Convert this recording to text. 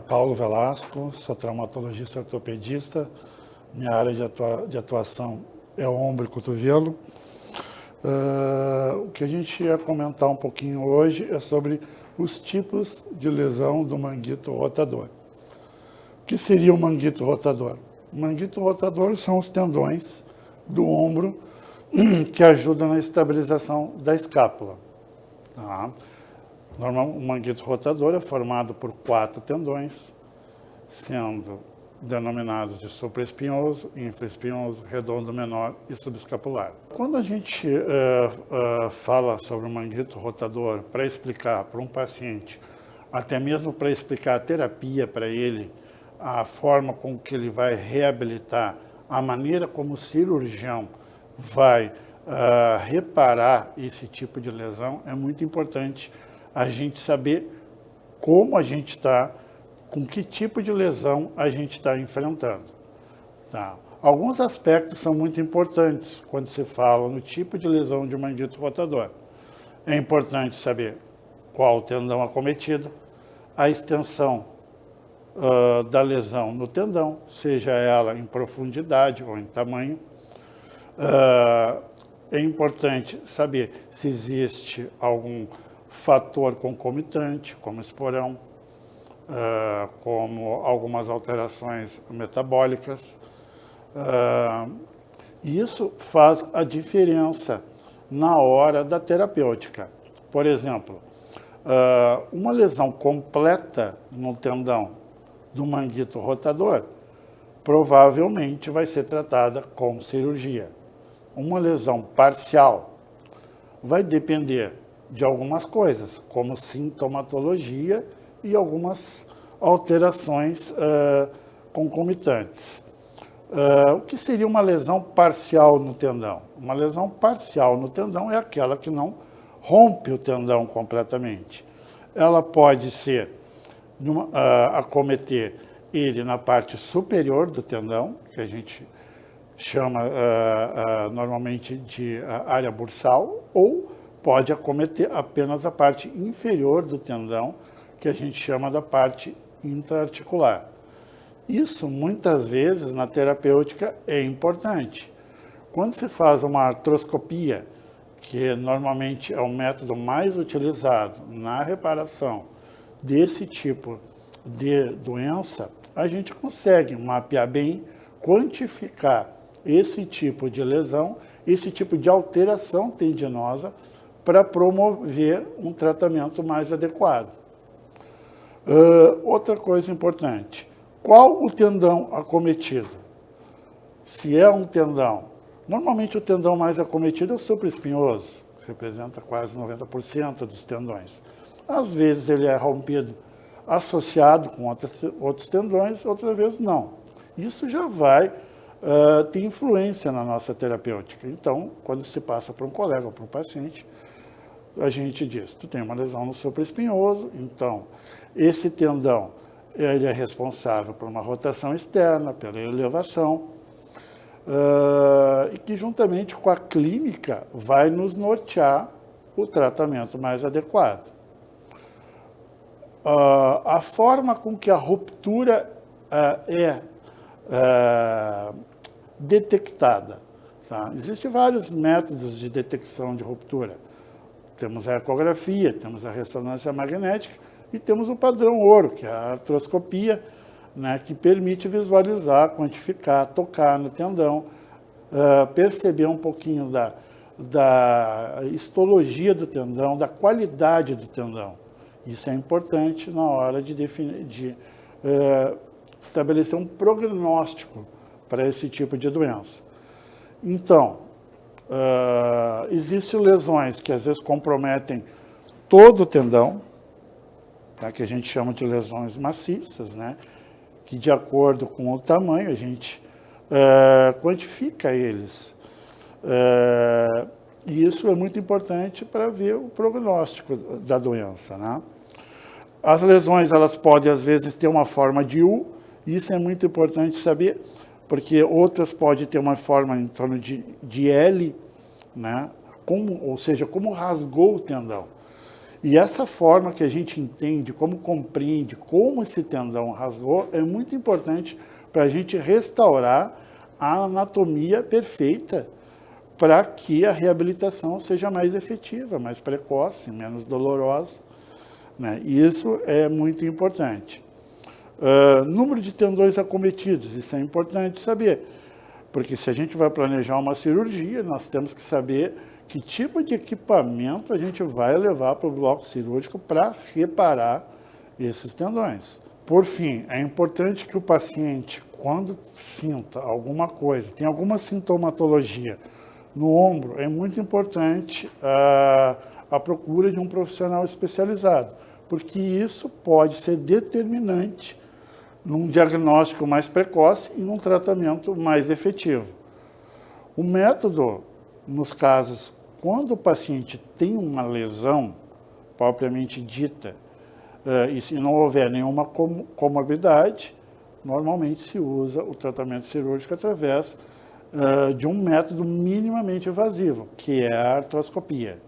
Paulo Velasco, sou traumatologista ortopedista. Minha área de atuação é ombro e cotovelo. O que a gente ia comentar um pouquinho hoje é sobre os tipos de lesão do manguito rotador. O que seria o manguito rotador? O manguito rotador são os tendões do ombro que ajudam na estabilização da escápula. Tá? Normalmente, o manguito rotador é formado por 4 tendões, sendo denominados de supraespinhoso, infraespinhoso, redondo menor e subescapular. Quando a gente fala sobre o manguito rotador para explicar para um paciente, até mesmo para explicar a terapia para ele, a forma com que ele vai reabilitar, a maneira como o cirurgião vai reparar esse tipo de lesão, é muito importante a gente saber como a gente está, com que tipo de lesão a gente está enfrentando. Tá? Alguns aspectos são muito importantes quando se fala no tipo de lesão de manguito rotador. É importante saber qual o tendão acometido, a extensão da lesão no tendão, seja ela em profundidade ou em tamanho. É importante saber se existe algum fator concomitante, como esporão, como algumas alterações metabólicas. Isso faz a diferença na hora da terapêutica. Por exemplo, uma lesão completa no tendão do manguito rotador provavelmente vai ser tratada com cirurgia. Uma lesão parcial vai depender de algumas coisas, como sintomatologia e algumas alterações concomitantes. O que seria uma lesão parcial no tendão? Uma lesão parcial no tendão é aquela que não rompe o tendão completamente. Ela pode ser acometer ele na parte superior do tendão, que a gente chama normalmente de área bursal, ou pode acometer apenas a parte inferior do tendão, que a gente chama da parte intraarticular. Isso, muitas vezes, na terapêutica é importante. Quando se faz uma artroscopia, que normalmente é o método mais utilizado na reparação desse tipo de doença, a gente consegue mapear bem, quantificar esse tipo de lesão, esse tipo de alteração tendinosa, para promover um tratamento mais adequado. Outra coisa importante, qual o tendão acometido? Se é um tendão, normalmente o tendão mais acometido é o supraespinhoso, que representa quase 90% dos tendões. Às vezes ele é rompido associado com outros tendões, outras vezes não. Isso já vai ter influência na nossa terapêutica. Então, quando se passa para um colega ou para um paciente, a gente diz, tu tem uma lesão no supraespinhoso, então esse tendão ele é responsável por uma rotação externa, pela elevação, e que juntamente com a clínica vai nos nortear o tratamento mais adequado. A forma com que a ruptura é detectada. Tá? Existem vários métodos de detecção de ruptura. Temos a ecografia, temos a ressonância magnética e temos o padrão ouro, que é a artroscopia, né, que permite visualizar, quantificar, tocar no tendão, perceber um pouquinho da histologia do tendão, da qualidade do tendão. Isso é importante na hora de estabelecer um prognóstico para esse tipo de doença. Então, existem lesões que às vezes comprometem todo o tendão, tá, que a gente chama de lesões maciças, né, que de acordo com o tamanho a gente quantifica eles. E isso é muito importante para ver o prognóstico da doença, né? As lesões, elas podem, às vezes, ter uma forma de U, e isso é muito importante saber, porque outras podem ter uma forma em torno de L, né? Ou seja, como rasgou o tendão. E essa forma que a gente entende, como compreende, como esse tendão rasgou, é muito importante para a gente restaurar a anatomia perfeita para que a reabilitação seja mais efetiva, mais precoce, menos dolorosa, né? E isso é muito importante. Número de tendões acometidos, isso é importante saber, porque se a gente vai planejar uma cirurgia, nós temos que saber que tipo de equipamento a gente vai levar para o bloco cirúrgico para reparar esses tendões. Por fim, é importante que o paciente, quando sinta alguma coisa, tem alguma sintomatologia no ombro, é muito importante a procura de um profissional especializado, porque isso pode ser determinante num diagnóstico mais precoce e num tratamento mais efetivo. O método, nos casos, quando o paciente tem uma lesão propriamente dita, e se não houver nenhuma comorbidade, normalmente se usa o tratamento cirúrgico através de um método minimamente invasivo, que é a artroscopia.